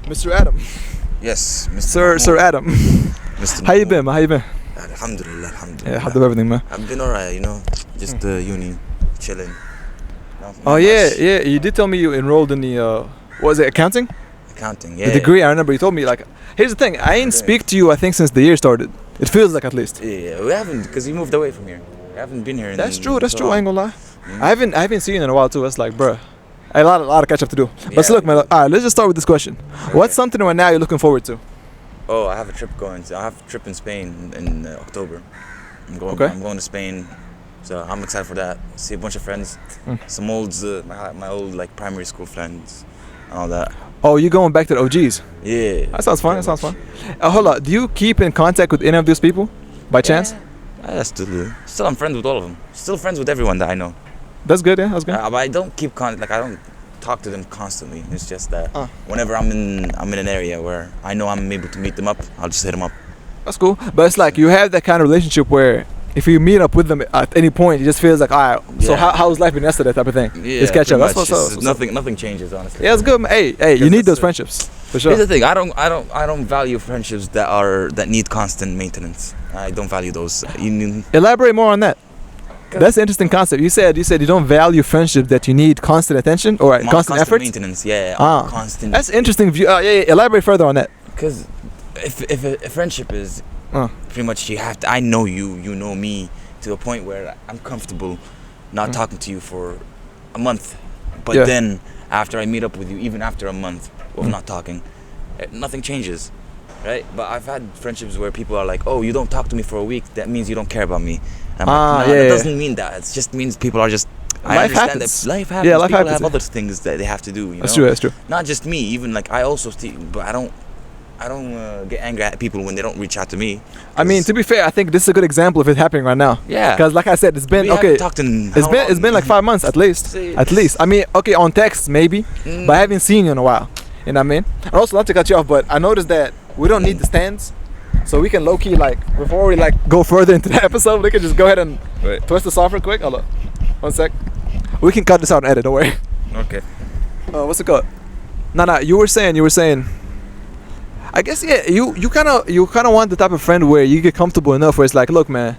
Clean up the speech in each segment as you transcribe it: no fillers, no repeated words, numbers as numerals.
Mr. Adam. Yes, Mr. Sir Adam. Mr. How you been, man? How you been? Alhamdulillah, alhamdulillah. Yeah, how do everything, man? I've been alright, just uni, chilling. Oh yeah. You did tell me you enrolled in the what was it, accounting? Accounting, yeah. The degree. I remember you told me like. Here's the thing. I didn't speak to you. I think since the year started. It feels like at least. Yeah, we haven't, because we moved away from here. We haven't been here. That's true. I ain't gonna lie. I haven't seen you in a while too. It's like, bruh, a lot of catch up to do. But so look, man. Alright, let's just start with this question. Okay. What's something right now you're looking forward to? Oh, I have a trip in Spain in October. I'm going to Spain, so I'm excited for that. See a bunch of friends, some old, my old like primary school friends, and all that. Oh, you going back to the OGs? Yeah. That sounds fun. Hold on. Do you keep in contact with any of those people, by chance? I still do. Still, I'm friends with all of them. Still friends with everyone that I know. That's good. Yeah, that's good. But I don't keep contact. Like I don't talk to them constantly. It's just that whenever I'm in an area where I know I'm able to meet them up, I'll just hit them up. That's cool. But it's like you have that kind of relationship where if you meet up with them at any point, it just feels like, alright, so how's life been yesterday type of thing. Yeah, just catch up. That's what's up. Nothing changes, honestly. Yeah, it's good. Hey, you need those friendships for sure. Here's the thing. I don't value friendships that need constant maintenance. I don't value those. Elaborate more on that. That's an interesting concept. You said you don't value friendships that you need constant attention or constant effort. Maintenance, yeah. Constant. That's an interesting view. Elaborate further on that. Because if a friendship is pretty much you have to. I know you know me to a point where I'm comfortable not talking to you for a month, but then after I meet up with you, even after a month of not talking, nothing changes, right? But I've had friendships where people are like, "Oh, you don't talk to me for a week. That means you don't care about me." I'm like, no, that doesn't mean that. It just means people are just. I understand that life happens. Yeah, life people happens. have other things that they have to do. That's true. Not just me. Even like I also but I don't get angry at people when they don't reach out to me. I mean, to be fair, I think this is a good example of it happening right now. Yeah. Because like I said, it's been it's been like 5 months at least. I mean, okay, on text maybe, but I haven't seen you in a while. You know what I mean? And also, not to cut you off, but I noticed that we don't need the stands. So we can low key before we go further into the episode, we can just go ahead and twist the software quick. Hold on, 1 sec. We can cut this out and edit. Don't worry. Okay. What's it called? Nah. You were saying. I guess you kind of want the type of friend where you get comfortable enough where it's like, look, man,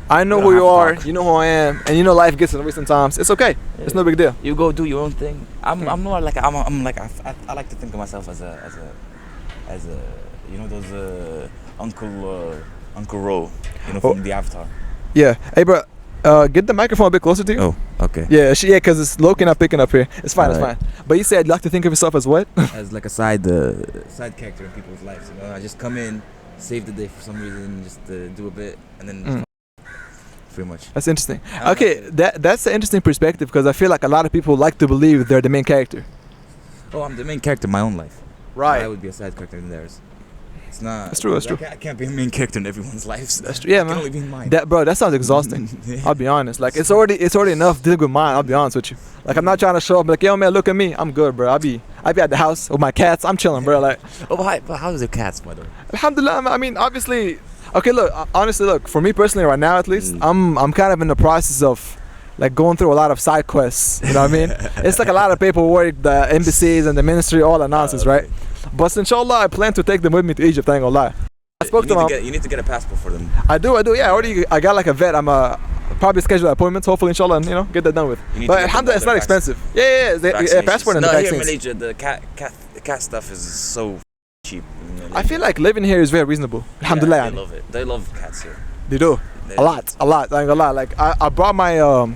I know who you are, you know who I am, and you know life gets in the way sometimes. It's okay. Yeah. It's no big deal. You go do your own thing. I'm more like I like to think of myself as a those Uncle Ro, from the Avatar. Yeah. Hey, bro, get the microphone a bit closer to you. Oh, okay. Yeah, because it's low-key not picking up here. It's fine. It's fine. But you said you like to think of yourself as what? As like a side character in people's lives. I just come in, save the day for some reason, just do a bit, and then pretty much. That's interesting. Okay, that's an interesting perspective because I feel like a lot of people like to believe they're the main character. Oh, I'm the main character in my own life. Right. I would be a side character in theirs. It's not. That's true. I can't be a main character in everyone's lives. That's true. Yeah, man. It can only be in mine. That sounds exhausting. I'll be honest. Like it's already enough dealing with mine. I'll be honest with you. Like I'm not trying to show up like, yo man, look at me. I'm good, bro. I'll be at the house with my cats. I'm chilling, bro. Like. But how's your cats, by the way? Alhamdulillah. I mean, obviously. Okay, look. Honestly, look. For me personally, right now at least, I'm kind of in the process of like going through a lot of side quests. You know what I mean? It's like a lot of paperwork, the embassies and the ministry, all that nonsense, right? But inshallah, I plan to take them with me to Egypt. I ain't gonna lie. I spoke to them. You need to get a passport for them. I do. Yeah, I got like a vet. I'm probably schedule appointments. Hopefully, inshallah, and get that done with. But alhamdulillah, it's not expensive. Yeah. Passport and the vaccines. Here in Malaysia, the cat stuff is so cheap. I feel like living here is very reasonable. Alhamdulillah. They love it. They love cats here. They do. A lot. I ain't gonna lie. Like I brought my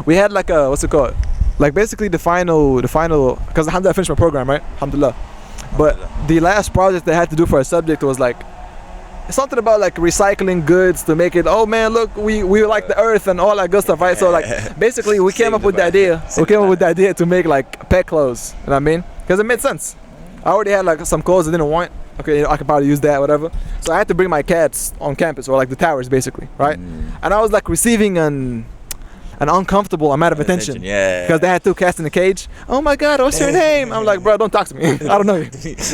we had like a what's it called? Like basically the final because alhamdulillah I finished my program, right? Alhamdulillah. But the last project they had to do for a subject was like something about like recycling goods to make it. Oh man, look, we like the earth and all that good stuff, right? So like basically we came up with the idea. We came up with the idea to make like pet clothes. You know what I mean? Because it made sense. I already had like some clothes I didn't want. Okay, I could probably use that, whatever. So I had to bring my cats on campus or like the towers, basically, right? And I was like receiving an uncomfortable amount of attention. Yeah. Because they had 2 cats in a cage. Oh my God, what's your name? I'm like, bro, don't talk to me. I don't know you.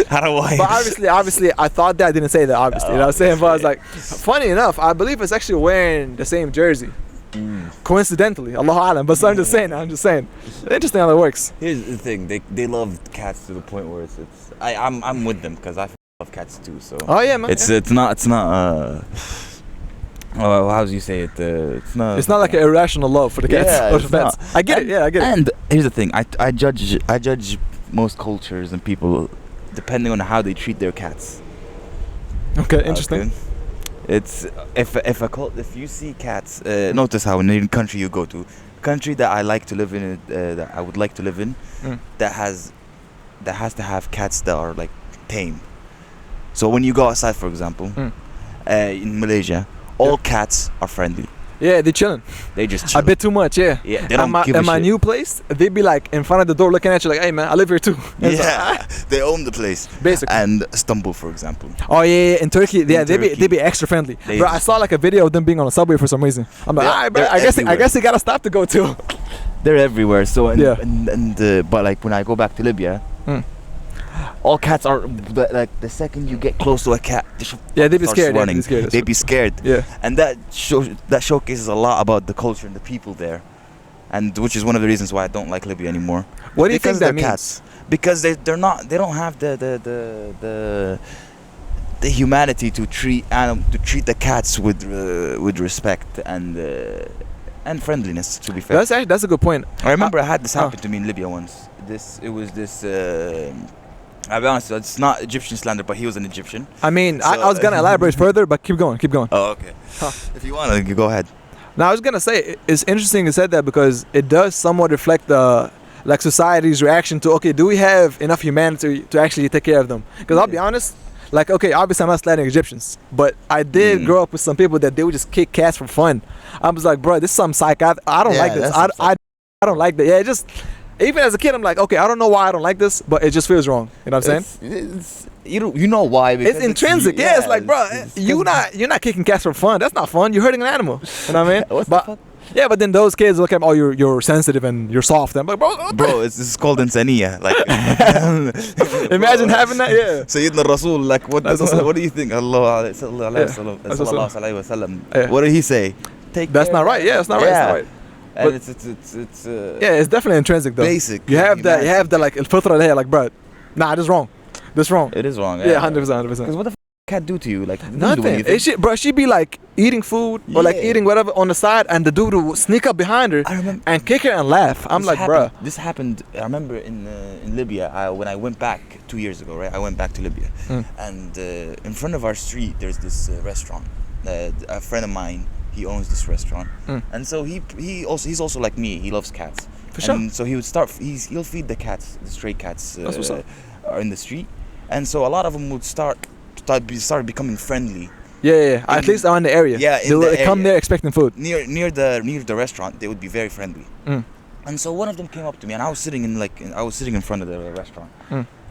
How do I? But obviously, I thought that. I didn't say that, obviously. You know what I'm saying? But I was like, funny enough, I believe it's actually wearing the same jersey. Coincidentally, Allahu Alam. But so I'm just saying. Interesting how that works. Here's the thing: they love cats to the point where I'm with them because I love cats too. So Oh yeah, man. it's not how do you say it? It's not like an irrational love for the cats or the pets. I get it. Yeah, I get it. And here's the thing: I judge most cultures and people depending on how they treat their cats. Okay, interesting. Okay. It's if you see cats, notice how in any country you go to, country that I like to live in, that I would like to live in, that has to have cats that are like tame. So when you go outside, for example, in Malaysia, all cats are friendly. Yeah, they're chilling. They just chill. A bit too much, yeah. Yeah, they don't give a in my shit. new place, they be like in front of the door looking at you like, hey man, I live here too. Yeah, they own the place. Basically. And Istanbul, for example. Oh yeah, in Turkey, yeah, they Turkey. be extra friendly. They Bro, I saw like a video of them being on a subway for some reason. I'm like, alright, bro, I guess they got a stop to go to. They're everywhere. So Yeah. but like when I go back to Libya, all cats are like the second you get close to a cat, Yeah, they be starts scared. running. They be scared. Yeah. And that showcases a lot about the culture and the people there, and which is one of the reasons why I don't like Libya anymore. What do you think Because that they're means? cats. Because they don't have the humanity to treat the cats with respect and friendliness. To be fair, That's a good point. I remember I had this happen to me in Libya once. I'll be honest, it's not Egyptian slander, but he was an Egyptian. I mean, So, I was gonna elaborate further, but keep going. Oh, okay. If you want to, go ahead. Now I was gonna say it's interesting you said that because it does somewhat reflect the like society's reaction to do we have enough humanity to actually take care of them? Because I'll be honest, like obviously I'm not slandering Egyptians, but I did grow up with some people that they would just kick cats for fun. I was like, bro, this is some psycho. I don't like this. I don't like that. Yeah, it just even as a kid I'm like, okay, I don't know why I don't like this, but it just feels wrong. You know what I'm saying? You know why? Because it's intrinsic. Yeah, it's like, bro, you're not kicking cats for fun. That's not fun. You're hurting an animal. You know what I mean? What's the fuck? Yeah, but then those kids look at me, you're sensitive and you're soft. I'm like, bro, This is called insaniya. Like, imagine having that. Yeah. Sayyidina Rasul, like, what do you think? Allah What did he say? That's not right. Yeah, that's not right. That's not right. And but it's definitely intrinsic though. Basic. You have that like al-fitra there, like, bro, nah, this wrong. This wrong. It is wrong. Yeah, 100%. Because what the cat do to you? Like nothing. She be like eating food or like eating whatever on the side, and the dude will sneak up behind her and kick her and laugh. I'm like, bro. This happened. I remember in Libya when I went back 2 years ago. Right, I went back to Libya, and in front of our street there's this restaurant. A friend of mine, he owns this restaurant, and so he's also like me. He loves cats. For sure. And so he would he'll feed the cats, the stray cats are in the street, and so a lot of them would start becoming friendly. Yeah. At least around the area. Yeah, they will come there expecting food. Near the restaurant, they would be very friendly. And so one of them came up to me, and I was sitting in front of the restaurant.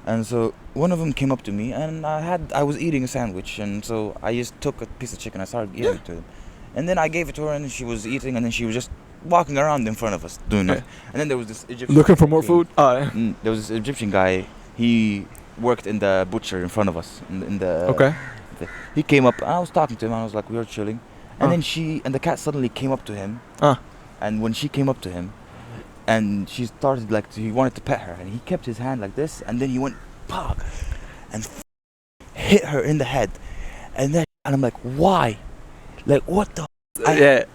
And so one of them came up to me, and I was eating a sandwich, and so I just took a piece of chicken. I started giving it to them, and then I gave it to her, and she was eating, and then she was just walking around in front of us doing that. And then there was this Egyptian looking for more food. There was this Egyptian guy. He worked in the butcher in front of us. He came up. I was talking to him. I was like, we were chilling, and then the cat suddenly came up to him. And when she came up to him, and she started he wanted to pet her, and he kept his hand like this, and then he went pop and hit her in the head, and I'm like, why? Like, what the?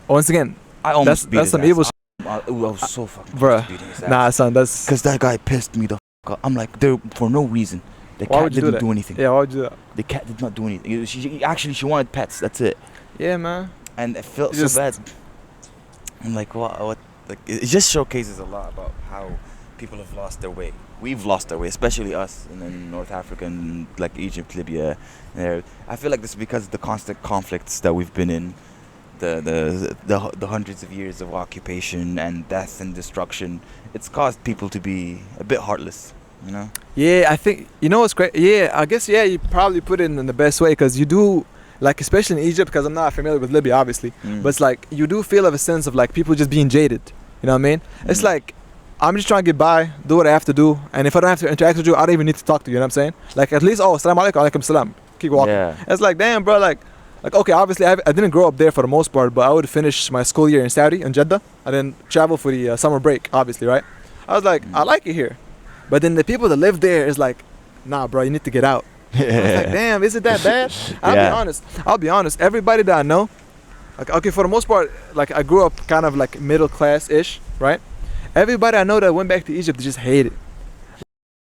Once again, I almost beat that's his some ass. evil. I was so fucking Bruh. beating his ass. Nah, son, that's Because that guy pissed me the fuck up. I'm like, for no reason. The Why cat would you didn't do do anything. Yeah, why would you do that? The cat did not do anything. She wanted pets. That's it. Yeah, man. And it felt so bad. I'm like, what? Like, it just showcases a lot about how people have lost their way. We've lost our way, especially us in North Africa and like Egypt, Libya. I feel like this is because of the constant conflicts that we've been in. The hundreds of years of occupation and death and destruction, it's caused people to be a bit heartless, you know? Yeah, I think, you know what's great? Yeah, I guess, you probably put it in the best way, because you do, like, especially in Egypt, because I'm not familiar with Libya, obviously, but it's like, you do feel a sense of, like, people just being jaded, you know what I mean? It's like, I'm just trying to get by, do what I have to do, and if I don't have to interact with you, I don't even need to talk to you, you know what I'm saying? Like, at least, assalamu alaikum, alaikum salam, keep walking. Yeah. It's like, damn, bro, like, Like, okay, obviously I didn't grow up there for the most part, but I would finish my school year in Saudi, in Jeddah. I didn't travel for the summer break, obviously, right? I was like, I like it here. But then the people that live there is like, nah, bro, you need to get out. I was like, damn, is it that bad? I'll be honest. Everybody that I know, like, okay, for the most part, like, I grew up kind of like middle class-ish, right? Everybody I know that went back to Egypt, they just hate it.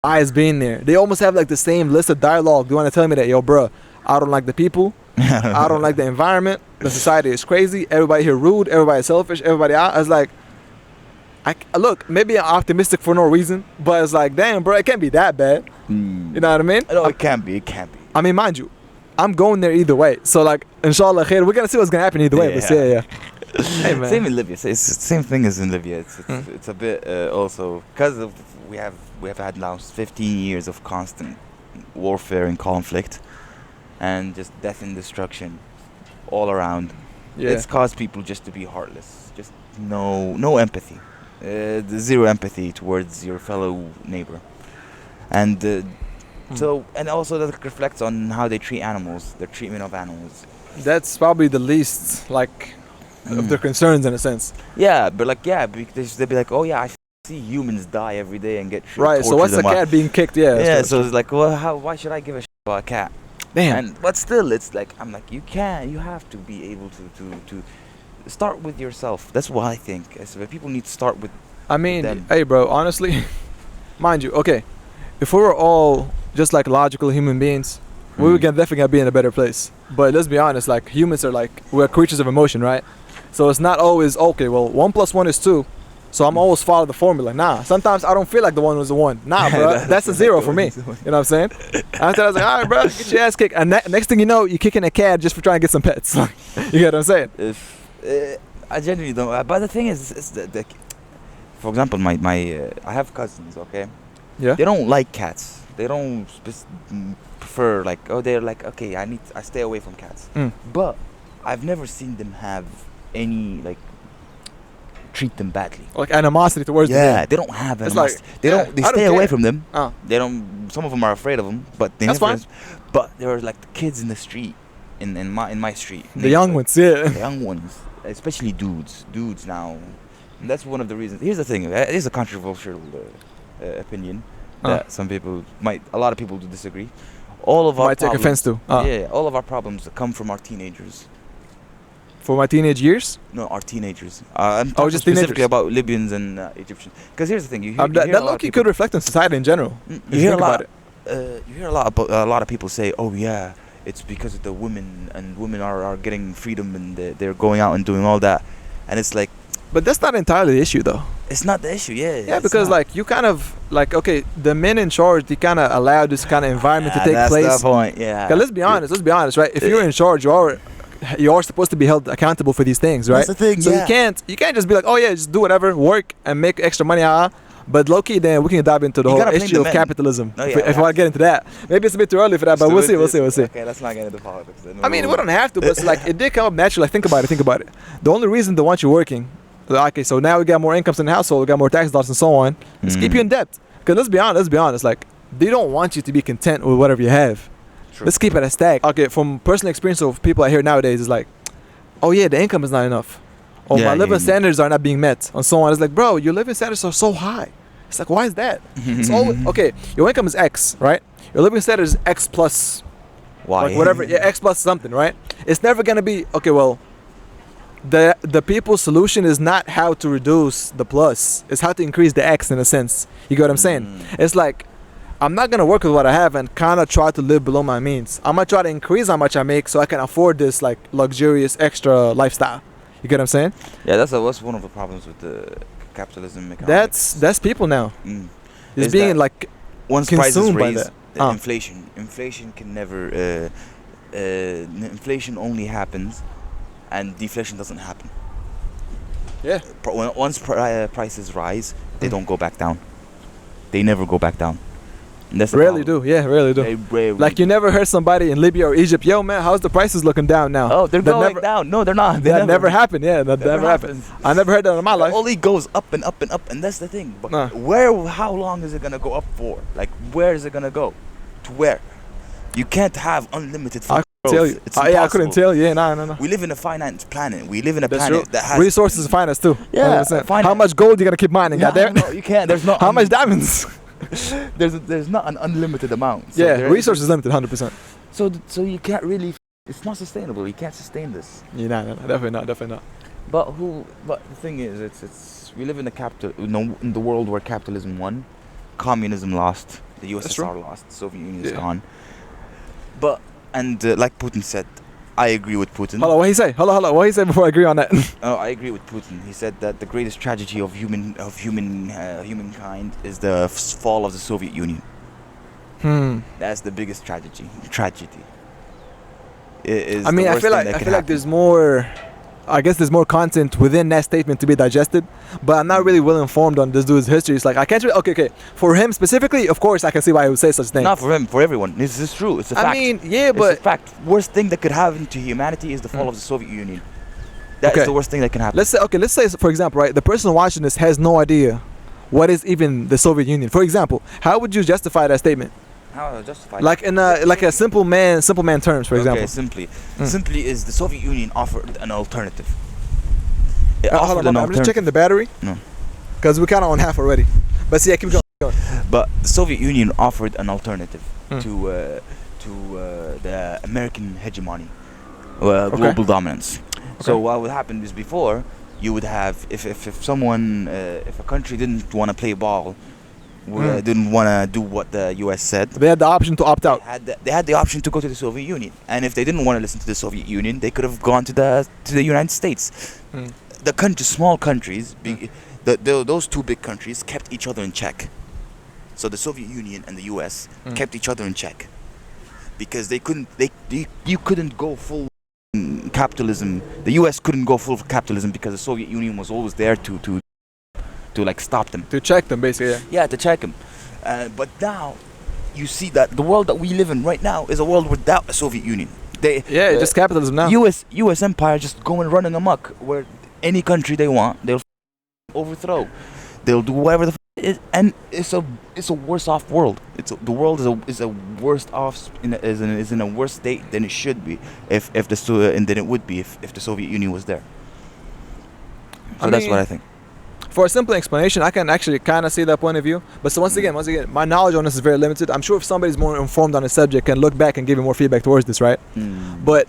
Eyes being there. They almost have like the same list of dialogue. They want to tell me that, yo, bro, I don't like the people. I don't like the environment. The society is crazy. Everybody here rude. Everybody selfish. Everybody out. I was like, look, maybe I'm optimistic for no reason, but it's like, damn, bro, it can't be that bad. You know what I mean? No, it can't be. It can't be. I mean, mind you, I'm going there either way. So like, inshallah khair, we're gonna see what's gonna happen either way. But yeah. Hey, man. Same in Libya. It's the same thing as in Libya. It's a bit also because of we have had now 15 years of constant warfare and conflict, and just death and destruction all around. Yeah. It's caused people just to be heartless. Just no empathy, zero empathy towards your fellow neighbor, and so and also that reflects on how they treat animals, their treatment of animals. That's probably the least like. Of their concerns in a sense. Yeah, but like because they'll be like, oh yeah, I see humans die every day and get right. So what's the cat being kicked? Yeah. So it's like, well, why should I give a shit about a cat? Damn. But still, it's like I'm like you have to be able to start with yourself. That's what I think. So people need to start with. I mean, hey, bro. Honestly, mind you, okay, if we were all just like logical human beings, we would definitely be in a better place. But let's be honest, like humans are like we're creatures of emotion, right? So it's not always, okay, well, 1 + 1 is 2. So I'm always follow the formula. Nah, sometimes I don't feel like the 1 was a 1. Nah, bro, that's a 0 for me. You know what I'm saying? After I was like, all right, bro, get your ass kicked. And next thing you know, you're kicking a cat just for trying to get some pets. You get what I'm saying? I genuinely don't. But the thing is for example, I have cousins, okay? Yeah. They don't like cats. They don't prefer, like, they're like, okay, I stay away from cats. But I've never seen them have any like treat them badly, like animosity towards them. Yeah, they don't have animosity. Like, they stay away from them. They don't. Some of them are afraid of them, but that's fine. But there are like the kids in the street, in my street. The young ones, yeah. The young ones, especially dudes now. And that's one of the reasons. Here's the thing. It is a controversial opinion that a lot of people do disagree. All of our might take offense to. Yeah, all of our problems come from our teenagers. For my teenage years? No, our teenagers. I'm talking just specifically about Libyans and Egyptians. Because here's the thing, you hear that low-key could reflect on society in general. You hear a lot of people say, oh yeah, it's because of the women, and women are getting freedom, and they're going out and doing all that, and it's like. But that's not entirely the issue, though. It's not the issue, yeah. Yeah, because like you kind of like, okay, the men in charge, they kind of allow this kind of environment to take place. That's the point, yeah. Let's be honest, right? If you're in charge, you are supposed to be held accountable for these things, right? That's the thing, so you can't just be like, oh yeah, just do whatever, work and make extra money, but low-key, then we can dive into the whole issue of capitalism. If I want to get into that, maybe it's a bit too early for that, but we'll see. Okay, let's not get into politics. I mean, we don't have to, but it's like it did come up naturally. Like, think about it. The only reason they want you working, okay, so now we got more incomes in the household, we got more tax dollars and so on. Let's keep you in debt. Because let's be honest, like they don't want you to be content with whatever you have. True. Let's keep it a stack. Okay, from personal experience of people I hear nowadays, it's like, oh yeah, the income is not enough. Or my living standards are not being met, and so on. It's like, bro, your living standards are so high. It's like, why is that? It's always, okay, your income is X, right? Your living standard is X plus Y. Like whatever, yeah, X plus something, right? It's never gonna be, okay, well, the people's solution is not how to reduce the plus. It's how to increase the X in a sense. You get what I'm saying? It's like, I'm not gonna work with what I have and kind of try to live below my means. I'm gonna try to increase how much I make so I can afford this like luxurious extra lifestyle. You get what I'm saying? Yeah, that's one of the problems with the capitalism economics. That's people now. It's being like once prices raise, by that. Inflation can never. Inflation only happens, and deflation doesn't happen. Yeah. Once prices rise, they don't go back down. They never go back down. Rarely do. Like you never heard somebody in Libya or Egypt, yo man, how's the prices looking down now? Oh, they're going down. No, they're not. That never happened. Yeah, that never happened. I never heard that in my life. It only goes up and up and up, and that's the thing. But how long is it gonna go up for? Like, where is it gonna go? To where? You can't have unlimited. tell you. It's Yeah, I couldn't impossible. tell you. Yeah, no. We live in a finite planet. We live in a That's planet true. that has Resources are finite too. Yeah, 100%. finite. How much gold you gonna keep mining? Goddamn. No, you can't. There's not. How much diamonds? There's not an unlimited amount. So Yeah, there resources limited, 100%. So you can't really. It's not sustainable. You can't sustain this. Yeah, no, definitely not. But the thing is, it's we live in in the world where capitalism won, communism lost, the USSR lost, the Soviet Union is gone. But like Putin said, I agree with Putin. Hold on, what he say? Hold on. What he say before I agree on that? Oh, I agree with Putin. He said that the greatest tragedy of humankind is the fall of the Soviet Union. That's the biggest tragedy. I mean, I feel like there's more. I guess there's more content within that statement to be digested, but I'm not really well informed on this dude's history. It's like I can't really. Okay. For him specifically, of course, I can see why he would say such things. Not for him, for everyone. This is true. It's a fact. I mean, yeah, but it's a fact. Worst thing that could happen to humanity is the fall of the Soviet Union. That is the worst thing that can happen. Let's say for example, right, the person watching this has no idea what is even the Soviet Union. For example, how would you justify that statement? How would I justify? Like in a simple man terms, for example. Okay, simply is the Soviet Union offered an alternative. Hold on, I'm just checking the battery. No. Because we're kind of on half already. But see, keep going. But the Soviet Union offered an alternative to the American hegemony, global dominance. So what would happen is before you would have if a country didn't want to play ball, didn't want to do what the U.S. said, they had the option to opt out. They had the option to go to the Soviet Union, and if they didn't want to listen to the Soviet Union, they could have gone to the United States. Small countries, those two big countries kept each other in check. So the Soviet Union and the U.S. kept each other in check because you couldn't go full capitalism. The U.S. couldn't go full capitalism because the Soviet Union was always there to like stop them, to check them, basically. Yeah, to check them. But now you see that the world that we live in right now is a world without a Soviet Union. Just capitalism now. U.S. empire just going running amok where any country they want, they'll overthrow. They'll do whatever the and it's a worse off world. The world is a worse off is in a worse state than it should be than it would be if the Soviet Union was there. So that's what I think. For a simple explanation, I can actually kind of see that point of view. But so once again, my knowledge on this is very limited. I'm sure if somebody's more informed on the subject can look back and give you more feedback towards this, right? But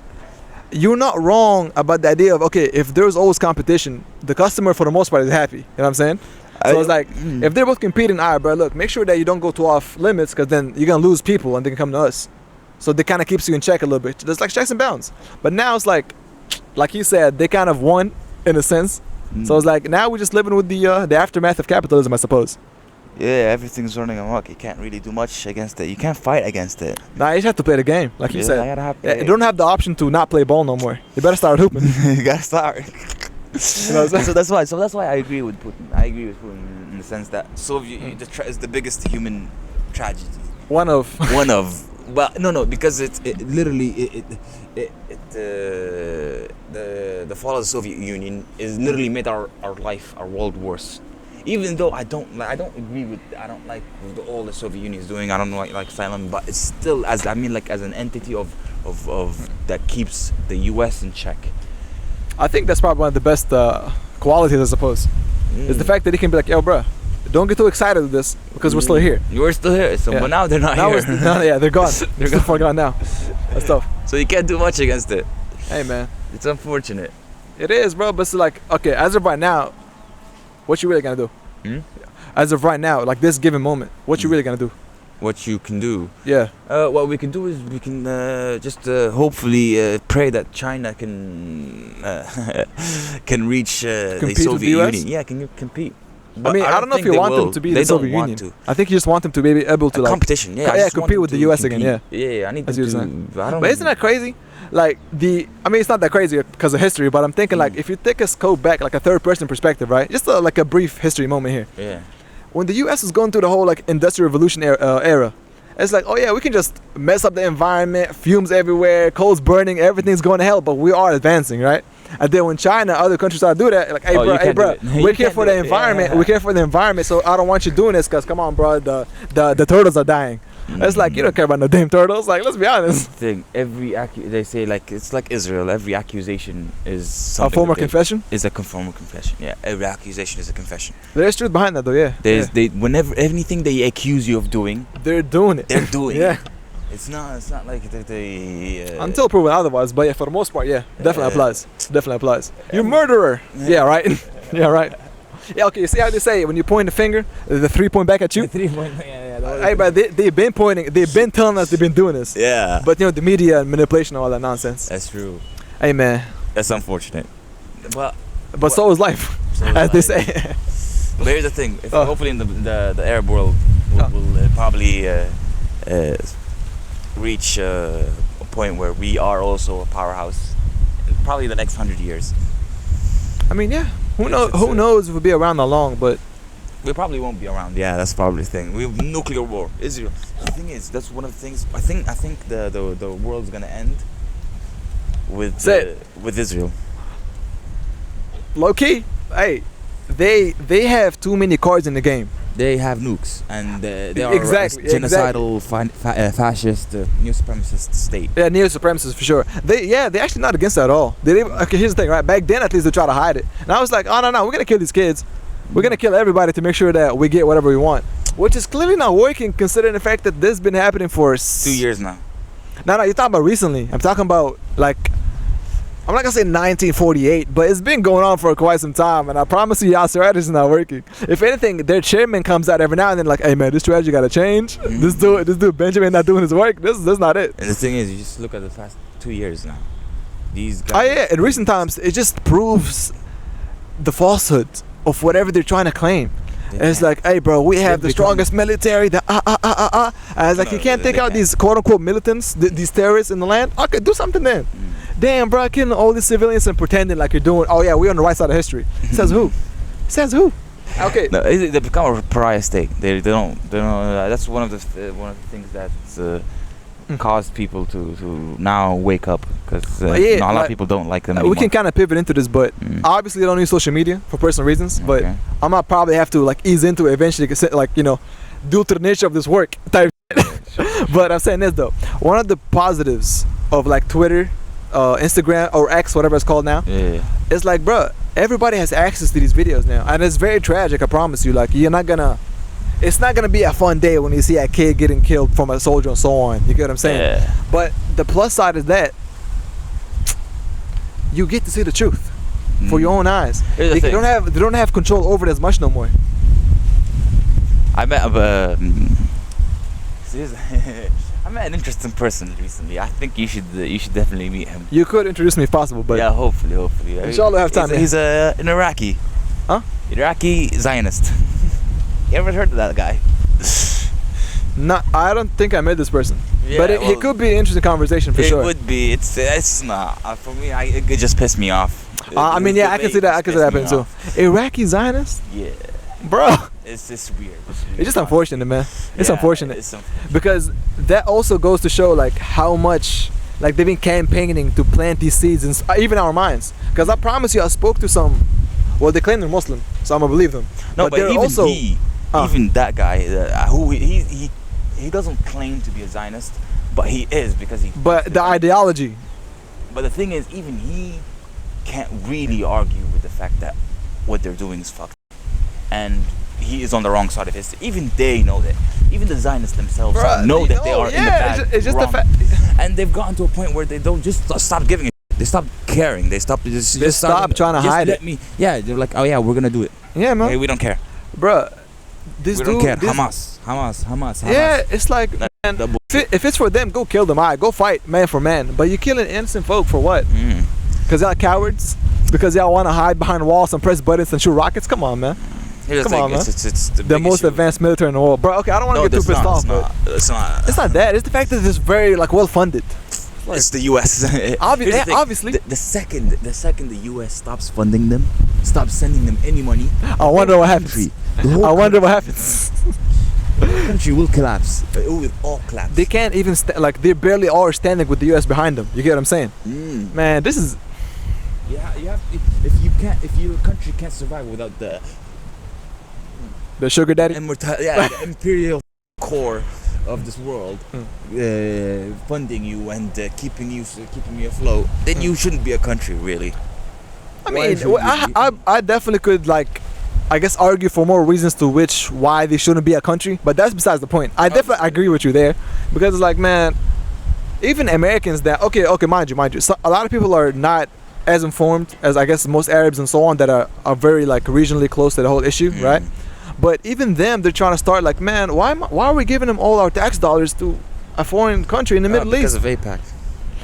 you're not wrong about the idea of, okay, if there's always competition, the customer for the most part is happy. You know what I'm saying? So it's like, if they're both competing, all right, bro, look, make sure that you don't go too off limits because then you're going to lose people and they can come to us. So they kind of keeps you in check a little bit. There's like checks and balance. But now it's like you said, they kind of won in a sense. So it's like, now we're just living with the aftermath of capitalism, I suppose. Yeah, everything's running amok. You can't really do much against it. You can't fight against it. Nah, you just have to play the game, like you said. You don't have the option to not play ball no more. You better start hooping. You gotta start. So that's why I agree with Putin. I agree with Putin in the sense that Soviet is the biggest human tragedy. One of. Well, no, because literally the fall of the Soviet Union is literally made our world worse. Even though I don't like all the Soviet Union is doing. I don't like Asylum, but it's still as an entity of that keeps the U.S. in check. I think that's probably one of the best qualities, I suppose, is the fact that he can be like, yo, bro, don't get too excited with this because we're still here. You're still here, but now they're not here. They're gone. They're still gone now. That's tough. So you can't do much against it. Hey, man, it's unfortunate. It is, bro. But it's like, okay, as of right now, what you really gonna do? As of right now, like this given moment, what you really gonna do? What you can do? Yeah. What we can do is we can just hopefully pray that China can reach the Soviet Union. Yeah, can compete. But I don't know if you want them to be the Soviet Union. I think you just want them to be able to competition. Yeah, compete with the US again. Yeah. Yeah, I need to do. But isn't that crazy? Like it's not that crazy because of history, but I'm thinking like if you take a scope back, like a third-person perspective, right? Just like a brief history moment here. Yeah. When the U.S. was going through the whole like Industrial Revolution era, it's like, oh yeah, we can just mess up the environment, fumes everywhere, coals burning, everything's going to hell, but we are advancing, right? And then when China, other countries start to do that, like, hey bro, we care for the environment, we care for the environment, so I don't want you doing this because come on, bro, the turtles are dying. It's like you don't care about no damn turtles. Like, let's be honest. Thing they say like it's like Israel. Every accusation is A something former that they- confession. Is a formal confession. Yeah, every accusation is a confession. There's truth behind that, though. Yeah. There's yeah. they whenever anything they accuse you of doing, They're doing it. they're doing. Yeah. it. It's not like they Until proven otherwise, but yeah, for the most part, yeah, definitely applies. Definitely applies. You Yeah. murderer. Yeah, right. Yeah, right. Yeah, okay. You see how they say it when you point the finger, the 3 point back at you. The 3 point. Yeah. Hey, but they've been pointing. They've been telling us they've been doing this. Yeah. But you know the media and manipulation and all that nonsense. That's true. Hey man, That's unfortunate. But but so is life, so is as they life. say. But here's the thing. If Oh. hopefully in the Arab world will probably reach a point where we are also a powerhouse. In probably the next 100 years. I mean, yeah. Who Yes, knows? it's Who a- knows if we'll be around that long? But We probably won't be around. Yeah, that's probably the thing. We have nuclear war. Israel. The thing is, that's one of the things. I think the world's gonna end with Say it. with Israel. low key, hey, they have too many cards in the game. They have nukes, and they are Exactly, a genocidal, fascist, neo supremacist state. Yeah, neo supremacists for sure. They actually not against that at all. Okay, here's the thing, right? Back then, at least they try to hide it. And I was like, oh no, we're gonna kill these kids. We're gonna kill everybody to make sure that we get whatever we want, which is clearly not working considering the fact that this has been happening for 2 years now. No, you're talking about recently. I'm talking about like, I'm not gonna say 1948, but it's been going on for quite some time. And I promise you, y'all strategy is not working. If anything, their chairman comes out every now and then like, hey man, this strategy gotta change. This dude Benjamin not doing his work. This is not it. And the thing is, you just look at the past 2 years now. These guys. Oh yeah, in recent times, it just proves the falsehood of whatever they're trying to claim. And it's like, hey bro, we have the become- strongest military, the And it's like, No, you can't they take out can't. these quote unquote militants, these terrorists in the land. Okay, do something then. Damn bro, killing all these civilians and pretending like you're doing, oh yeah, we're on the right side of history. Says who? Says who? Okay. No, they become a pariah state. They don't. That's one of the things that's caused people to now wake up because Yeah, not a lot like, of people don't like them we anymore. can kind of pivot into this, but obviously I don't use social media for personal reasons, but Okay. I might probably have to like ease into it eventually, like, you know, due to the nature of this work type. But I'm saying this though, one of the positives of like Twitter, Instagram or X, whatever it's called now, Yeah. it's like, bro, everybody has access to these videos now, and it's very tragic. I promise you. Like, it's not gonna be a fun day when you see a kid getting killed from a soldier and so on. You get what I'm saying? Yeah. But the plus side is that you get to see the truth for your own eyes. Here's the They thing. don't have control over it as much no more. I met I met an interesting person recently. I think you should definitely meet him. You could introduce me if possible, but yeah, hopefully. Inshallah, I have time, He's an Iraqi. Huh? Iraqi Zionist. You ever heard of that guy? I don't think I met this person. Yeah, But it well, could be an interesting conversation for it sure. would be. It's not. For me, it could just piss me off. I mean, yeah, I can see that. I can see that Pissed happening me too. Iraqi Zionist, Yeah, bro. it's just weird. It's just unfortunate, man. It's Yeah, unfortunate it's because that also goes to show like how much like they've been campaigning to plant these seeds in even our minds. Because I promise you, I spoke to some. Well, they claim they're Muslim, so I'm gonna believe them. No, but they're even also even that guy, who he doesn't claim to be a Zionist, but he is because he. But the ideology. But the thing is, even he can't really argue with the fact that what they're doing is fucked, and he is on the wrong side of history. Even they know that. Even the Zionists themselves Bruh, know they that they know, are in the yeah, bad. it's just the wrong. fact. And they've gotten to a point where they don't just stop giving it. They stop caring. They stop. They stop trying to just hide let it. me. Yeah, they're like, oh yeah, we're gonna do it. Yeah, man. Hey, we don't care. Bruh, this We dude. don't care. this- Hamas. Yeah, it's like, man, Double. if it's for them, go kill them. Alright, go fight man for man. But you killing innocent folk for what? Mm. Because y'all cowards? Because y'all want to hide behind walls and press buttons and shoot rockets? Come on, man. Here's Come the thing, on, man. It's the The big most issue. advanced military in the world, bro. Okay, I don't want to get too pissed off, but It's not. it's not that. It's the fact that it's very like well funded. It's the U.S. Here's the Yeah, thing. obviously. The second the U.S. stops funding them, stops sending them any money, I wonder what happens. I wonder what happens. The whole country will collapse. It will all collapse. They can't even like they barely are standing with the U.S. behind them. You get what I'm saying? Mm. Man, this is Yeah, you have. If your country can't survive without the the sugar daddy. the imperial core of this world funding you and keeping you afloat, then you shouldn't be a country, really. I mean, I definitely could like, I guess, argue for more reasons to why they shouldn't be a country, but that's besides the point. I definitely agree with you there, because it's like, man, even Americans that okay, mind you, so a lot of people are not as informed as I guess most Arabs and so on that are very like regionally close to the whole issue, right? But even them, they're trying to start like, man, why are we giving them all our tax dollars to a foreign country in the Middle East? Because of APAC.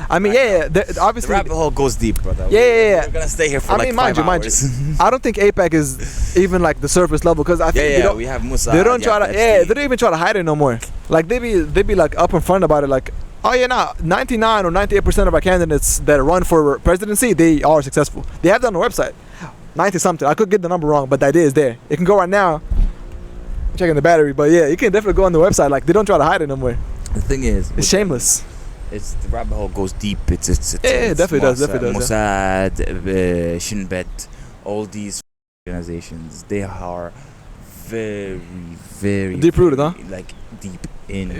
I mean, obviously. The rabbit hole goes deep, brother. Yeah. We're gonna stay here for like 5 hours. I don't think APAC is even like the surface level, because I think we have Musa. They don't try to. They don't even try to hide it no more. Like they be like up in front about it, like, oh yeah, nah, 99 or 98% of our candidates that run for presidency, they are successful. They have that on the website. 90 something. I could get the number wrong, but the idea is there. You can go right now. I'm checking the battery, but yeah, you can definitely go on the website. Like they don't try to hide it no more. The thing is, it's shameless. It's the rabbit hole goes deep. It's definitely does. Mossad, Shin Bet, all these organizations, they are very deep rooted, huh? Like deep in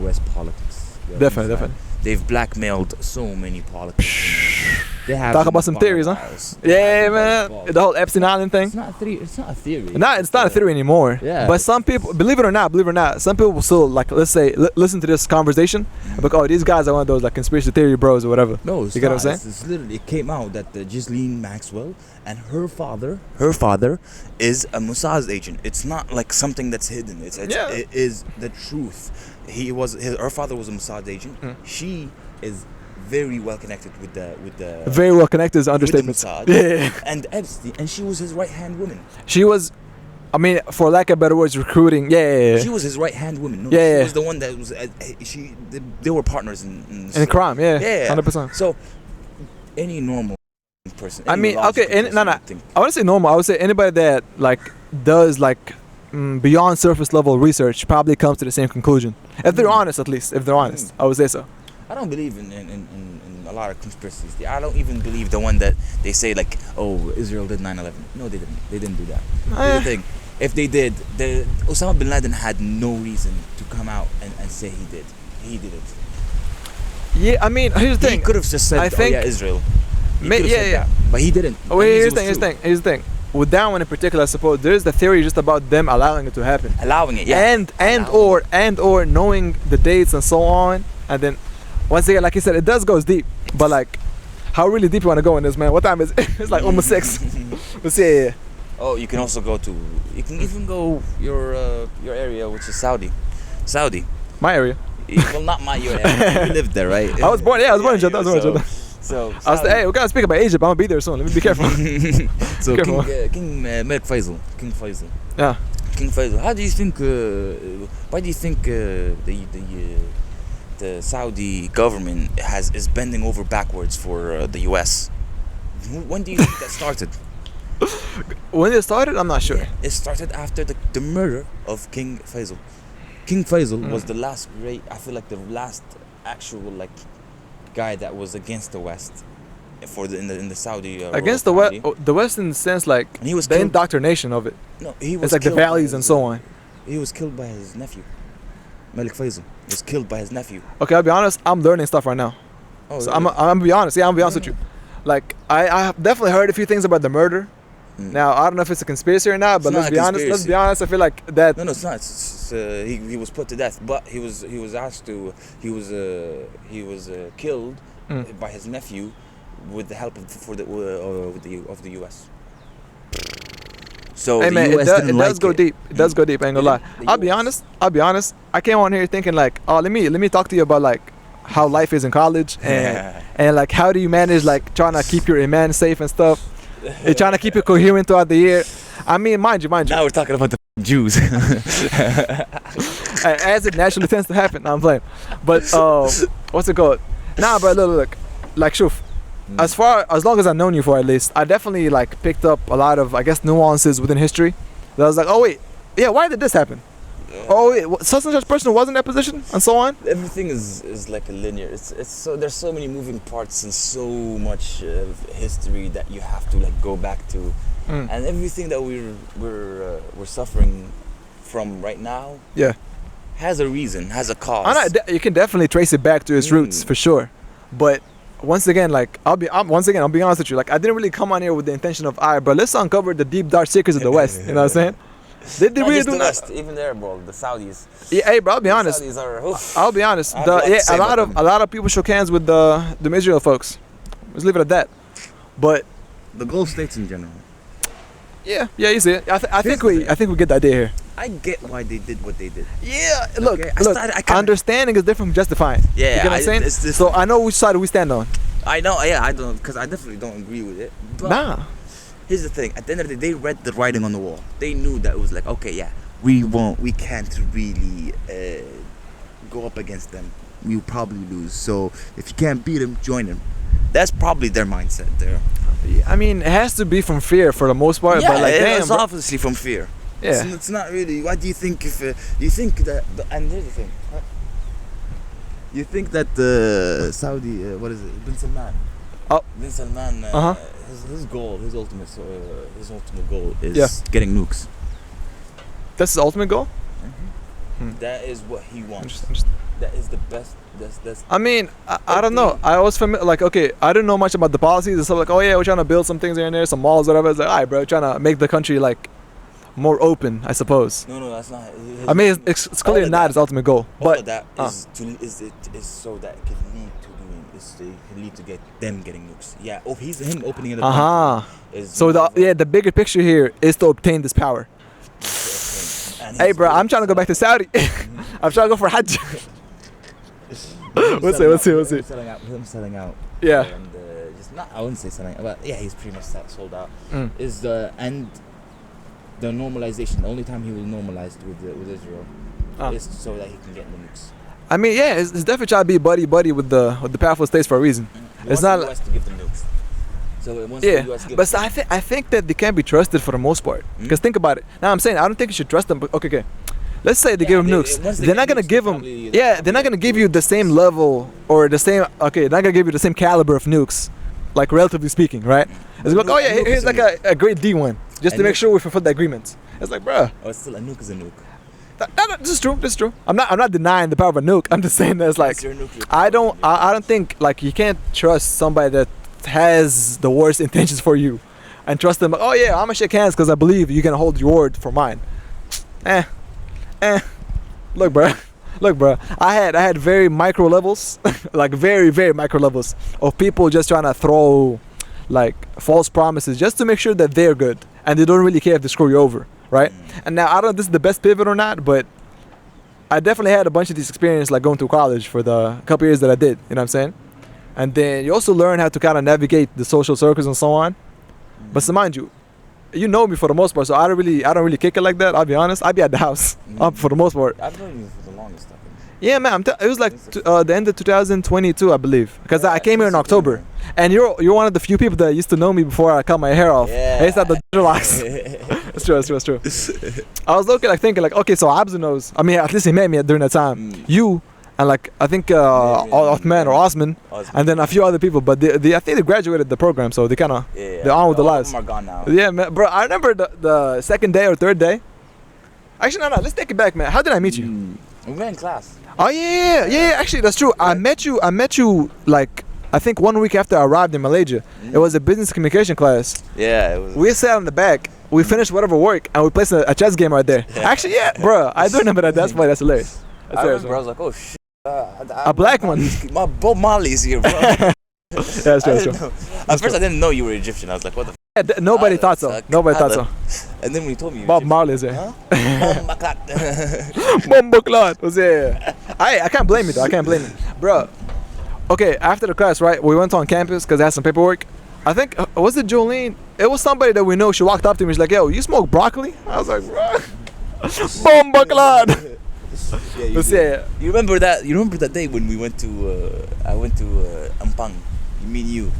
U.S. politics. Definitely. They've blackmailed so many politicians. They have talk about some theories, huh? Yeah, man. The whole Epstein Island thing. It's not a theory. No, it's not a theory anymore. Yeah. But some people, believe it or not, some people will still like, let's say, listen to this conversation. Like, oh, these guys are one of those like conspiracy theory bros or whatever. No, you get what I'm saying? It's literally, it came out that Ghislaine Maxwell and her father is a Mossad's agent. It's not like something that's hidden. It is the truth. Her father was a Mossad agent. She is very well connected with the very well connected is an understatement. And Epstein, and she was his right hand woman. She was, I mean, for lack of better words, recruiting. She was his right hand woman. No, she was the one that was. They were partners in crime. 100%. So any normal person. I mean, okay, I want to say normal. I would say anybody that like does like beyond surface level research probably comes to the same conclusion. If they're honest, at least. If they're honest, I would say so. I don't believe in a lot of conspiracies. I don't even believe the one that they say like, oh, Israel did 9/11. No, they didn't. They didn't do that. Here's the thing. If they did, Osama bin Laden had no reason to come out and say he did. He did it. Yeah, I mean, here's the thing. He could have just said, Israel. But he didn't. Oh, wait, here's the thing. With that one in particular, I suppose there's the theory just about them allowing it to happen. Allowing it, yeah. And or knowing the dates and so on, and then once again, like you said, it does go deep. But like, how really deep you want to go in this, man? What time is it? It's like almost 6. Let's see. Yeah. Oh, you can also go to. You can even go your area, which is Saudi. My area. Well, not your area. You lived there, right? I was born in Jeddah. So hey, we gotta speak about Egypt. I'm gonna be there soon. Let me be careful. So King Malik Faisal. Yeah. King Faisal. How do you think? Why do you think the Saudi government is bending over backwards for the U.S.? When do you think that started? When it started, I'm not sure. Yeah, it started after the murder of King Faisal. King Faisal was the last great. I feel like the last actual like guy that was against the West for in the Saudi against the West. The West in the sense like he was the indoctrination of it. No, he was. It's like the values and so on. He was killed by his nephew. Malik Faisal was killed by his nephew. Okay, I'll be honest. I'm learning stuff right now. Oh, so really? I'm gonna be honest. Yeah, I'm gonna be honest with you. Like I have definitely heard a few things about the murder. Now I don't know if it's a conspiracy or not, but let's be honest. I feel like that. No, it's not. He was put to death, but he was killed by his nephew with the help of the U.S. So hey man, it does go deep. It does go deep. I ain't gonna lie. I'll be honest. I came on here thinking like, oh, let me talk to you about like how life is in college and like how do you manage like trying to keep your iman safe and stuff. You're trying to keep it coherent throughout the year. I mean, mind you. Now we're talking about the Jews. As it naturally tends to happen. I'm playing. But what's it called? Nah, but look. Like, shuf. As long as I've known you for at least, I definitely like picked up a lot of, I guess, nuances within history. That I was like, oh wait, yeah, why did this happen? Oh wait, such and such person was in that position, and so on. Everything is like a linear. It's so there's so many moving parts and so much history that you have to like go back to, and everything that we're suffering from right now. Yeah. has a reason, has a cause. You can definitely trace it back to its roots for sure, but once again, like I'll be honest with you. Like I didn't really come on here with the intention of, all right, bro, let's uncover the deep dark secrets of the West. You know what I'm saying? They really do the not. West, even there, bro. The Saudis. Yeah, hey, bro. I'll be honest. Saudis are, I'll be honest. I have a lot to say about A lot of people shook hands with the Israel folks. Let's leave it at that. But the Gulf states in general. Yeah, you see it. I think we get the idea here. I get why they did what they did. Yeah, look, okay? Understanding is different from justifying. Yeah, you get what I'm saying? So I know which side we stand on. I know, yeah, I don't, because I definitely don't agree with it. But nah. Here's the thing: at the end of the day, they read the writing on the wall. They knew that it was like, okay, yeah, we can't really go up against them. We'll probably lose. So if you can't beat them, join them. That's probably their mindset there. I mean, it has to be from fear for the most part. Yeah, but like, it's obviously from fear. Yeah. It's not really. Why do you think if you think that? And here's the thing. You think that the Saudi, what is it, Bin Salman? Oh. Bin Salman. His goal, his ultimate goal is getting nukes. That's his ultimate goal. That is what he wants. Interesting. That is the best. That's I mean, I don't know. I was familiar. Like, okay, I didn't know much about the policies and stuff. Like, oh yeah, we're trying to build some things here and there, some malls, whatever. It's like, all right, bro, trying to make the country like more open, I suppose. No, that's not. I mean, it's clearly not his ultimate goal. But that is so that it can lead to get them getting nukes. Yeah. Oh, him opening it up. So the bigger picture here is to obtain this power. Hey, bro, I'm trying to go back to Saudi. I'm trying to go for Hajj. We'll see. Him selling out. Yeah. And I wouldn't say selling out, but yeah, he's pretty much sold out. Is the normalization. The only time he will normalize with Israel is so that he can get the nukes. I mean, yeah, it's definitely trying to be buddy with the powerful states for a reason. It's not the US to give them nukes. So it wants the US to give but I think that they can be trusted for the most part. Because think about it. Now I'm saying I don't think you should trust them. But okay. Let's say they give them nukes. They're not gonna give them. Yeah, they're not gonna give you the same level or the same. Okay, they're not gonna give you the same caliber of nukes, like relatively speaking, right? It's like, oh yeah, here's like a grade D one, just to make sure we fulfill the agreements. It's like, bruh. Oh, it's still a nuke is a nuke. This is true. I'm not denying the power of a nuke. I'm just saying that it's like I don't think like you can't trust somebody that has the worst intentions for you, and trust them. Oh yeah, I'm gonna shake hands because I believe you can hold your word for mine. Look, bro. I had very micro levels, like very very micro levels of people just trying to throw like false promises just to make sure that they're good and they don't really care if they screw you over, right? And now I don't know if this is the best pivot or not, but I definitely had a bunch of these experiences like going through college for the couple years that I did, you know what I'm saying? And then you also learn how to kind of navigate the social circles and so on. But so mind you, you know me for the most part, so I don't really kick it like that. I'll be honest. I'll be at the house for the most part. I've known you for the longest time. Yeah, man. It was like the end of 2022, I believe, because I came here in October, and you're one of the few people that used to know me before I cut my hair off. Yeah. I used to have the dreadlocks. That's true. I was looking like thinking like, okay, so Abzu knows. I mean, at least he met me during that time. You. And like I think Othman or Osman, and then a few other people, but they I think they graduated the program, so they kind of they're on with their lives. All of them are gone now. Yeah, man, bro. I remember the second day or third day. Actually, no. Let's take it back, man. How did I meet you? We met in class. Oh yeah. Actually, that's true. I met you like I think 1 week after I arrived in Malaysia. It was a business communication class. Yeah, it was. We sat on the back. We finished whatever work, and we played a chess game right there. Actually, yeah, bro. I do remember that. That's why. That's hilarious. I remember. I was like, oh shit. A black one. My Bob Marley's here, bro. Yeah, that's true. At first, I didn't know you were Egyptian. I was like, what the f? Nobody thought so. Nobody thought so. And then when you told me you were Bob Egyptian, Marley's there. huh? Bomboclat was there. I can't blame you though. I can't blame you, bro. Okay, after the class, right? We went on campus because I had some paperwork. I think was it Jolene? It was somebody that we know. She walked up to me. She's like, "Yo, you smoke broccoli?" I was like, "Bro, Bomboclat." Yeah, you remember that? You remember that day when we went to? I went to Ampang. Me and you.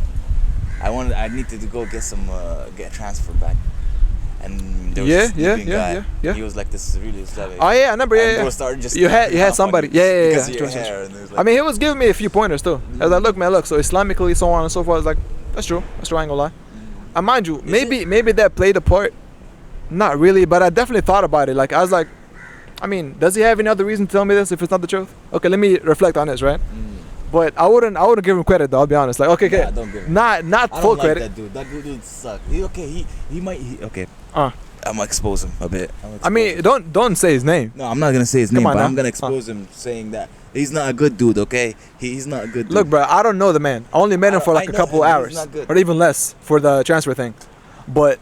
I needed to go get a transfer back. And there was this guy. Yeah. He was like this really Islamic. Oh yeah, I remember. Yeah. You had somebody. Yeah. Because of your hair. And I mean, he was giving me a few pointers too. I was like, look, man, look. So Islamically, so on and so forth. I was like, that's true. I ain't gonna lie. And mind you, maybe that played a part. Not really, but I definitely thought about it. Like I was like, I mean, does he have any other reason to tell me this if it's not the truth? Okay, let me reflect on this, right? But I wouldn't give him credit though. I'll be honest. Like, okay, Nah, don't give him. not I full don't like credit. That dude sucks. He might. Okay. Uh, I'm gonna expose him a bit. I mean, don't say his name. No, I'm not gonna say his name, on but now. I'm gonna expose him, saying that he's not a good dude. Okay, he's not a good dude. Look, bro, I don't know the man. I only met him for I like a know couple him, he's hours, not good. or even less for the transfer thing. But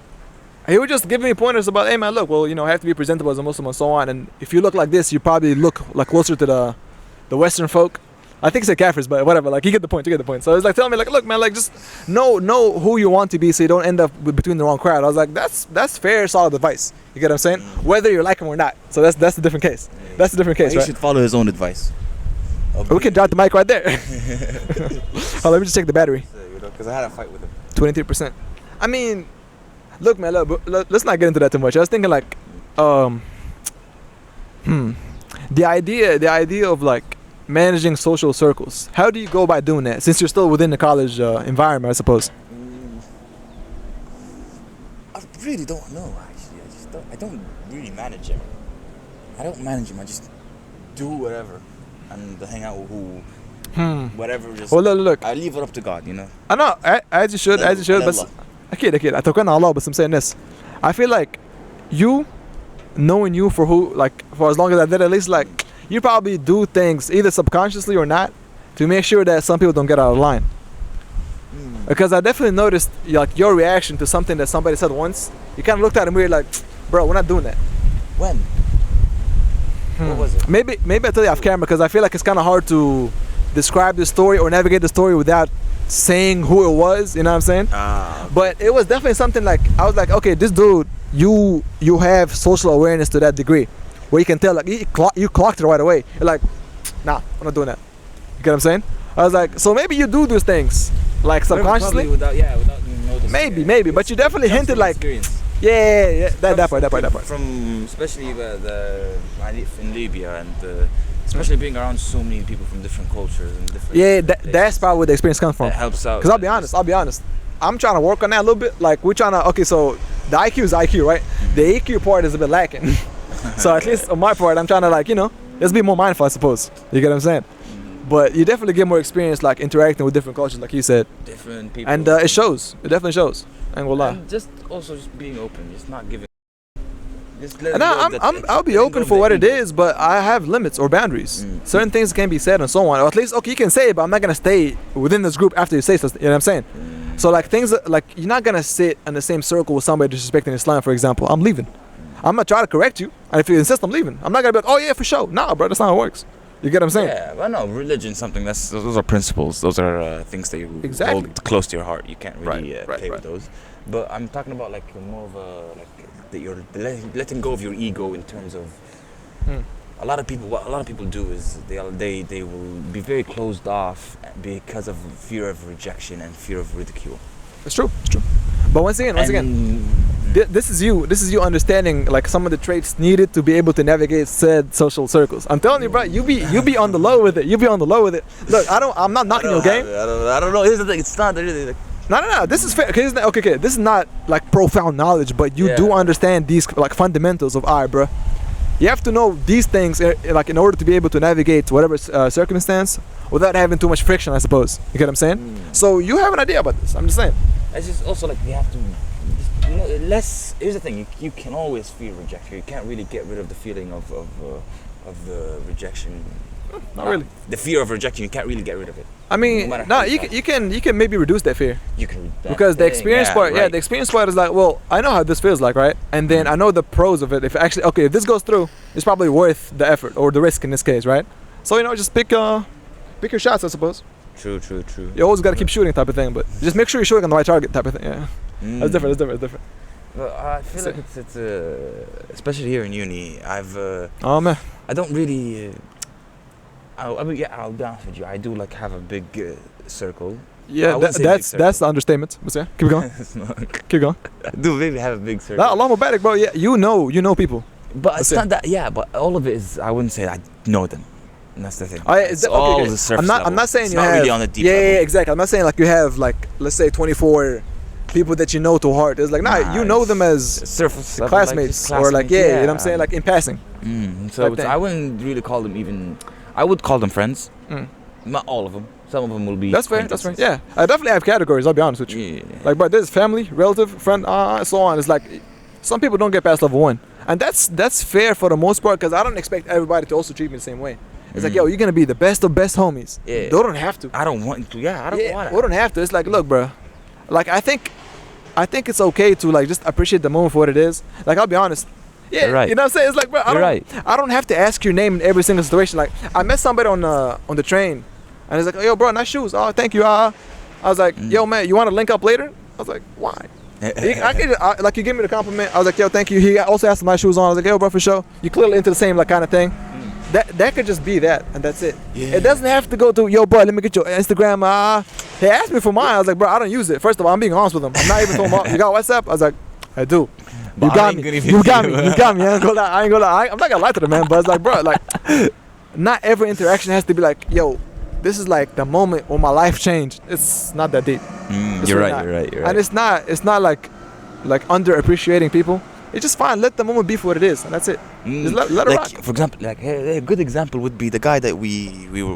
he would just give me pointers about, hey man, look, well, you know, I have to be presentable as a Muslim and so on. And if you look like this, you probably look like closer to the Western folk. I think it's a Kafirs, but whatever. Like, you get the point. So it's like, tell me, like, look, man, like, just know who you want to be, so you don't end up between the wrong crowd. I was like, that's fair, solid advice. You get what I'm saying? Whether you like him or not. So that's a different case. That's a different case, He right? should follow his own advice. We can drop the mic right there. Oh, let me just check the battery. Because I had a fight with him. 23%. I mean, look, man, let's not get into that too much. I was thinking like, the idea of like managing social circles. How do you go by doing that? Since you're still within the college environment, I suppose. I really don't know. Actually, I don't really manage him. I don't manage him. I just do whatever and hang out with who. Whatever. Just. Well, look. I leave it up to God, you know. I know, as you should, but أكيد أتوقع Allah, but I'm saying this. I feel like you, knowing you for who, like, for as long as I did, at least, like, you probably do things either subconsciously or not to make sure that some people don't get out of line. Because I definitely noticed, like, your reaction to something that somebody said once. You kind of looked at him weird, like, bro, we're not doing that. When? What was it? Maybe I tell you off camera, because I feel like it's kind of hard to describe the story or navigate the story without saying who it was. You know what I'm saying? But it was definitely something like, I was like, okay, this dude, you have social awareness to that degree, where you can tell, like, you clocked it right away. You're like, nah, I'm not doing that. You get what I'm saying? I was like, so maybe you do those things, like, subconsciously. Without you noticing. Maybe, but you definitely hinted, like, experience. yeah, that part. From especially in Libya and especially being around so many people from different cultures and different. Yeah, that's probably where the experience comes from. That helps out. Because I'll be honest. I'm trying to work on that a little bit. Like, we're trying to, okay, so the IQ is IQ, right? The EQ part is a bit lacking. So at least on my part, I'm trying to, like, you know, just be more mindful, I suppose. You get what I'm saying? But you definitely get more experience, like, interacting with different cultures, like you said. Different people. And it shows. It definitely shows. I ain't gonna lie. And just being open, just not giving. And I'll be open for what it is, but I have limits or boundaries. Certain things can be said and so on. Or at least, okay, you can say it, but I'm not gonna stay within this group after you say something. You know what I'm saying? So, like, things like, you're not gonna sit in the same circle with somebody disrespecting Islam, for example. I'm leaving. I'm gonna try to correct you, and if you insist, I'm leaving. I'm not gonna be like, oh yeah, for sure. Nah, bro, that's not how it works. You get what I'm saying? Yeah, well, no, religion, something those are principles. Those are things that you hold close to your heart. You can't really play with those. But I'm talking about, like, more of a, like, that you're letting go of your ego in terms of what a lot of people do is they will be very closed off because of fear of rejection and fear of ridicule. It's true. But once again, this is you understanding, like, some of the traits needed to be able to navigate said social circles. I'm telling you, bro, you be on the low with it. Look, I'm not knocking your game. I don't know. Here's the thing. It's not really like. No. This is fair. Okay. This is not like profound knowledge, but you do understand these, like, fundamentals of bro. You have to know these things, like, in order to be able to navigate whatever circumstance without having too much friction, I suppose. You get what I'm saying? So you have an idea about this. I'm just saying. It's just also like you have to. Here's the thing. You can always feel rejection. You can't really get rid of the feeling of the rejection. Not really. The fear of rejection, you can't really get rid of it. I mean, you can maybe reduce that fear. You can, because the experience part, the experience part is like, well, I know how this feels like, right? And then I know the pros of it. If this goes through, it's probably worth the effort or the risk in this case, right? So, you know, just pick your shots, I suppose. True. You always gotta keep shooting, type of thing, but just make sure you're shooting on the right target, type of thing. Yeah, that's different. Well, I feel like it's especially here in uni. Oh man, I don't really. I'll be honest with you. I do, like, have a big circle. Yeah, that's the understatement. But yeah, keep going. Keep going. I do really have a big circle. Allah Mubarak, bro. Yeah, you know people. But it's not that. Yeah, but all of it is. I wouldn't say I know them. And that's the thing. It's all the surface I'm not saying it's you not have. Really on the deep level. Yeah, exactly. I'm not saying, like, you have, like, let's say 24 people that you know to heart. It's like, nah, you know them as surface level, classmates, like or like, yeah, you know what I'm saying, like in passing. So I wouldn't really call them even. I would call them friends. Not all of them. Some of them will be. That's fair. That's fair. Yeah, I definitely have categories. I'll be honest with you. Yeah. Like, but there's family, relative, friend, so on. It's like some people don't get past level 1, and that's fair for the most part, because I don't expect everybody to also treat me the same way. It's like, yo, you're gonna be the best of best homies. Yeah. They don't have to. I don't want to. Yeah, I don't want to. We don't have to. It's like, look, bro. Like, I think it's okay to like just appreciate the moment for what it is. Like, I'll be honest. Yeah, You're right. You know what I'm saying? It's like, bro, I don't have to ask your name in every single situation. Like, I met somebody on the train, and he's like, oh, yo, bro, nice shoes. Oh, thank you. I was like, yo, man, you want to link up later? I was like, why? Like, you give me the compliment. I was like, yo, thank you. He also has some nice shoes on. I was like, yo, bro, for sure. You clearly into the same like kind of thing. That could just be that, and that's it. Yeah. It doesn't have to go to, yo, bro, let me get your Instagram. He asked me for mine. I was like, bro, I don't use it. First of all, I'm being honest with him. I'm not even talking about, you got WhatsApp? I was like, I do. You got me. You got me. You got me. I ain't gonna lie. I'm not gonna lie to the man, but it's like, bro, like, not every interaction has to be like, yo, this is like the moment when my life changed. It's not that deep. You're right. You're right. And it's not like underappreciating people. It's just fine. Let the moment be for what it is, and that's it. Just let it rock. For example, like a good example would be the guy that we were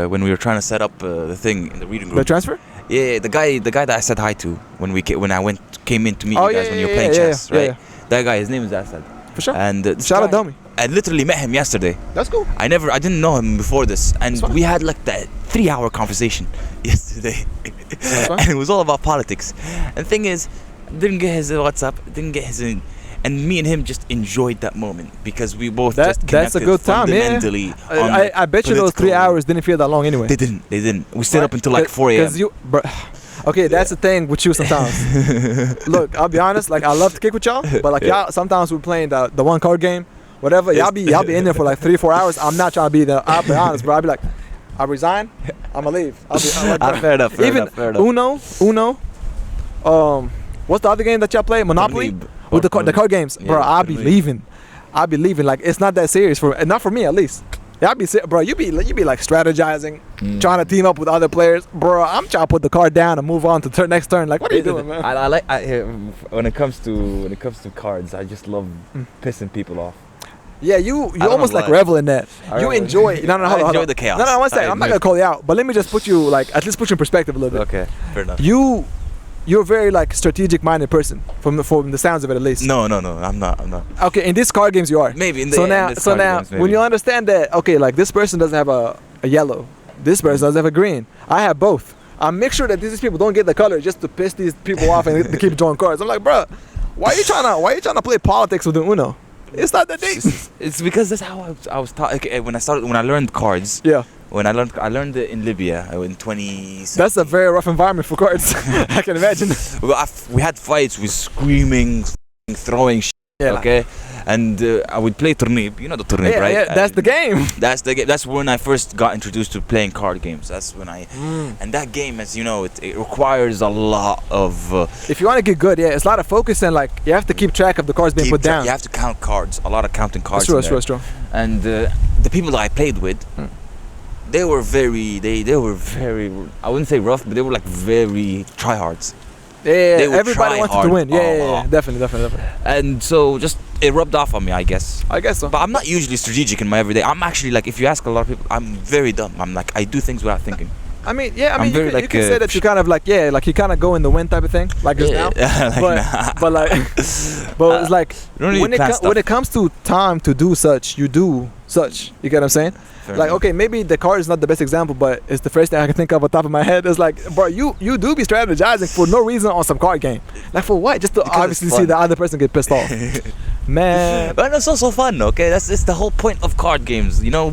when we were trying to set up the thing in the reading room. The transfer? Yeah, the guy that I said hi to when I came in to meet you guys when you were playing chess, right? That guy, his name is Asad. For sure. And shout out Domi. I literally met him yesterday. That's cool. I didn't know him before this, and we had like that 3-hour conversation yesterday, and it was all about politics. And the thing is, didn't get his WhatsApp, didn't get his, and me and him just enjoyed that moment because we both just connected. That's a good time, fundamentally. Yeah. I bet you those 3 hours didn't feel that long anyway. They didn't. We stayed up until like 4 a.m. Okay, that's the thing with you sometimes. Look, I'll be honest. Like, I love to kick with y'all, but like y'all, sometimes we're playing the one card game, whatever. Y'all be in there for like 3-4 hours. I'm not trying to be there. I'll be honest, bro. I'll be like, I resign. I'ma leave. Fair enough. Uno. What's the other game that y'all play? Monopoly? With the card games. Yeah, bro, I'll be leaving. Like, it's not that serious not for me at least. Yeah, bro, you be like strategizing, trying to team up with other players. Bro, I'm trying to put the card down and move on to next turn. Like, what are you doing, man? I like when it comes to cards, I just love pissing people off. Yeah, you almost like revel in that. You enjoy. No, hold on. Enjoy the chaos. No, one second. I'm not gonna call you out, but let me just put you at least put you in perspective a little bit. Okay, fair enough. You're a very like strategic-minded person from the sounds of it, at least. No, I'm not. Okay, in these card games you are. Maybe now when you understand that, okay, like this person doesn't have a yellow, this person doesn't have a green. I have both. I make sure that these people don't get the color just to piss these people off and to keep drawing cards. I'm like, bro, why are you trying to play politics with the Uno? It's not that deep. It's because that's how I was taught. Okay, when I learned cards. Yeah. When I learned it in Libya in 20. That's a very rough environment for cards. I can imagine. We had fights with screaming, throwing shit. Yeah. Okay, and I would play Turnib. You know the Turnib, right? Yeah, that's the game. That's the game. That's when I first got introduced to playing card games. That's when and that game, as you know, it requires a lot of. If you want to get good, it's a lot of focus and like you have to keep track of the cards being put down. You have to count cards. A lot of counting cards. That's true. And the people that I played with. They were very, I wouldn't say rough, but they were like very tryhards. Yeah, everybody wanted to win. Yeah, definitely. And so just, it rubbed off on me, I guess. I guess so. But I'm not usually strategic in my everyday. I'm actually like, if you ask a lot of people, I'm very dumb. I'm like, I do things without thinking. I mean, you can say that you kind of like, like you kind of go in the wind type of thing, like just now. But it's like, when it comes to time to do such, you do such. You get what I'm saying? Fair enough. Okay, maybe the card is not the best example, but it's the first thing I can think of on top of my head. It's like, bro, you do be strategizing for no reason on some card game. Like, for what? Just to obviously see the other person get pissed off. Man. But it's also fun, okay? It's the whole point of card games. You know,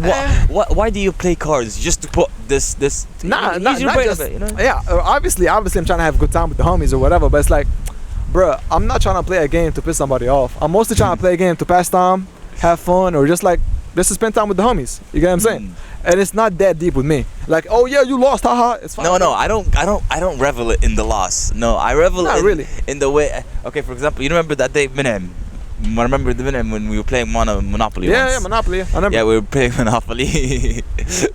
why do you play cards? Just to put this not just, it, you know? Yeah, obviously I'm trying to have a good time with the homies or whatever, but it's like, bro, I'm not trying to play a game to piss somebody off. I'm mostly trying to play a game to pass time, have fun, or just to spend time with the homies. You get what I'm saying? And it's not that deep with me. Like, oh yeah, you lost, haha. It's fine. No, I don't revel in the loss. No, I revel in the way. Okay, for example, you remember that day, Minham? I remember the minute when we were playing Monopoly once. Yeah, Monopoly. I remember. Yeah, we were playing Monopoly.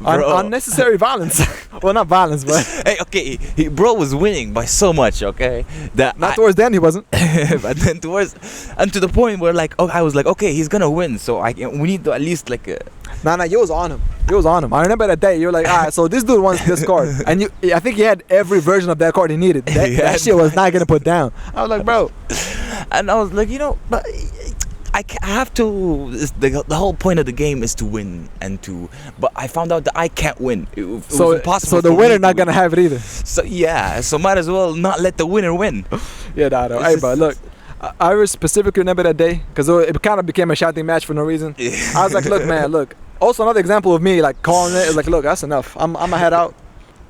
Unnecessary violence. Well, not violence, but Hey, okay, bro was winning by so much, okay? That not towards the end he wasn't. but then to the point where like, I was like, okay, he's gonna win, so we need to at least like. Nah, you was on him. You was on him. I remember that day. You were like, alright, so this dude wants this card, and I think he had every version of that card he needed. That shit was not gonna put down. I was like, bro, and I was like, but I have to. The whole point of the game is to win but I found out that I can't win. It was impossible. So the winner not gonna have it either. So might as well not let the winner win. Yeah, nah. Hey, bro, look. I specifically remember that day because it kind of became a shouting match for no reason. I was like, look, man, look. Also, another example of me like calling it is like, look, that's enough. I'ma head out.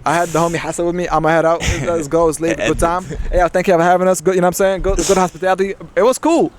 I had the homie Hassan with me. I'ma head out. Let's go. Let's leave. Good time. Hey, thank you for having us. Good, you know what I'm saying? Good hospitality. It was cool.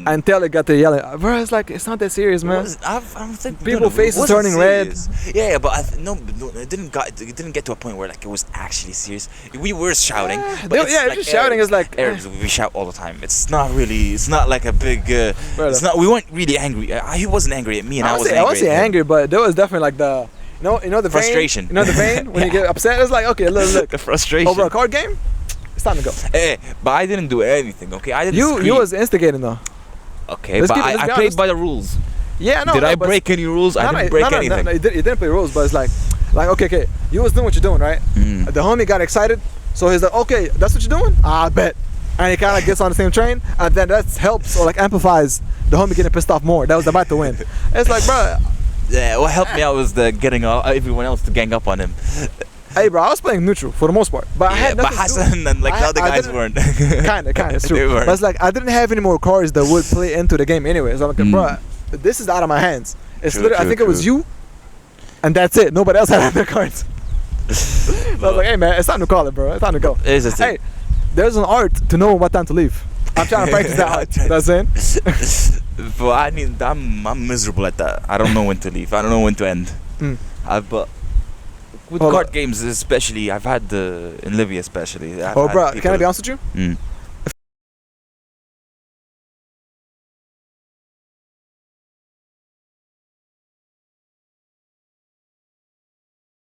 Until it got to yelling, bro, it's like it's not that serious, man. I don't think people faces turning red. Yeah, but no, it didn't get to a point where like it was actually serious. We were shouting. But just shouting is like we shout all the time. It's not really. It's not like a big. It's not. We weren't really angry. He wasn't angry at me, and I wasn't. I wasn't angry, but there was definitely like the. You know the frustration. Vein? You know the vein when you get upset. It's like okay, look. The frustration over a card game. It's time to go. But I didn't do anything. Okay, I didn't. You was instigating though. Okay, but I played by the rules. Yeah, no. Did I break any rules? I didn't break anything. No, you didn't play rules, but it's like okay, you was doing what you're doing, right? The homie got excited, so he's like, okay, that's what you're doing? I bet. And he kind of gets on the same train, and then that helps or like amplifies the homie getting pissed off more. That was about to win. It's like, bro. Yeah, what helped me out was getting everyone else to gang up on him. Hey, bro, I was playing neutral for the most part, but I had nothing Hassan and like the other guys weren't. Kinda, it's true. But it's like I didn't have any more cards that would play into the game anyway. So I'm like, bro, this is out of my hands. It's literally, I think it was you, and that's it. Nobody else had other cards. So I was like, hey man, it's time to call it, bro. It's time to go. Hey, there's an art to know what time to leave. I'm trying to practice that art. You know what I'm saying? But I'm miserable at that. I don't know when to leave. I don't know when to end. But with card games especially, I've had in Livia especially. Bro, can I be honest with you?